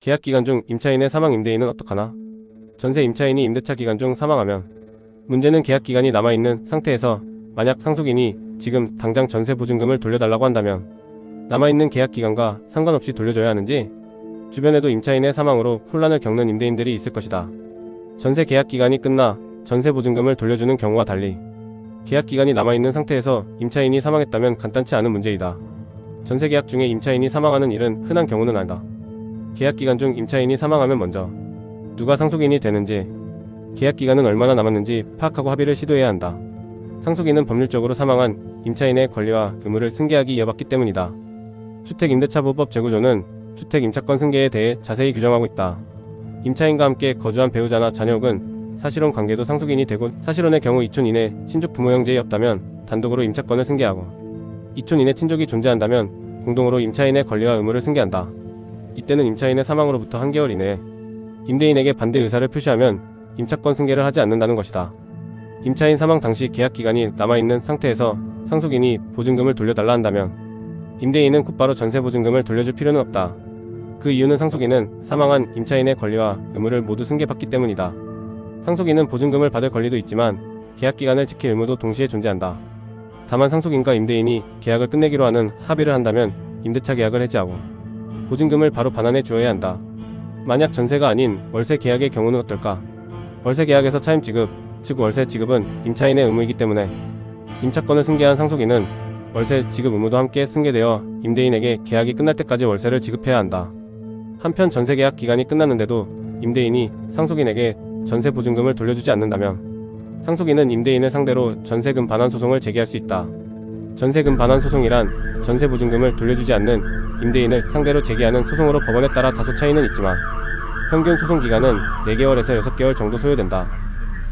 계약 기간 중 임차인의 사망 임대인은 어떡하나? 전세 임차인이 임대차 기간 중 사망하면 문제는 계약 기간이 남아있는 상태에서 만약 상속인이 지금 당장 전세 보증금을 돌려달라고 한다면 남아있는 계약 기간과 상관없이 돌려줘야 하는지 주변에도 임차인의 사망으로 혼란을 겪는 임대인들이 있을 것이다. 전세 계약 기간이 끝나 전세 보증금을 돌려주는 경우와 달리 계약 기간이 남아있는 상태에서 임차인이 사망했다면 간단치 않은 문제이다. 전세 계약 중에 임차인이 사망하는 일은 흔한 경우는 아니다. 계약 기간 중 임차인이 사망하면 먼저 누가 상속인이 되는지, 계약 기간은 얼마나 남았는지 파악하고 합의를 시도해야 한다. 상속인은 법률적으로 사망한 임차인의 권리와 의무를 승계하기 이어받기 때문이다. 주택임대차보호법 제9조는 주택임차권 승계에 대해 자세히 규정하고 있다. 임차인과 함께 거주한 배우자나 자녀 혹은 사실혼 관계도 상속인이 되고 사실혼의 경우 이촌 이내 친족 부모 형제에 없다면 단독으로 임차권을 승계하고 이촌 이내 친족이 존재한다면 공동으로 임차인의 권리와 의무를 승계한다. 이때는 임차인의 사망으로부터 한 개월 이내에 임대인에게 반대 의사를 표시하면 임차권 승계를 하지 않는다는 것이다. 임차인 사망 당시 계약 기간이 남아있는 상태에서 상속인이 보증금을 돌려달라 한다면 임대인은 곧바로 전세 보증금을 돌려줄 필요는 없다. 그 이유는 상속인은 사망한 임차인의 권리와 의무를 모두 승계받기 때문이다. 상속인은 보증금을 받을 권리도 있지만 계약 기간을 지킬 의무도 동시에 존재한다. 다만 상속인과 임대인이 계약을 끝내기로 하는 합의를 한다면 임대차 계약을 해지하고 보증금을 바로 반환해 주어야 한다. 만약 전세가 아닌 월세 계약의 경우는 어떨까? 월세 계약에서 차임 지급, 즉 월세 지급은 임차인의 의무이기 때문에 임차권을 승계한 상속인은 월세 지급 의무도 함께 승계되어 임대인에게 계약이 끝날 때까지 월세를 지급해야 한다. 한편 전세 계약 기간이 끝났는데도 임대인이 상속인에게 전세 보증금을 돌려주지 않는다면 상속인은 임대인을 상대로 전세금 반환 소송을 제기할 수 있다. 전세금 반환 소송이란 전세 보증금을 돌려주지 않는 임대인을 상대로 제기하는 소송으로 법원에 따라 다소 차이는 있지만 평균 소송 기간은 4개월에서 6개월 정도 소요된다.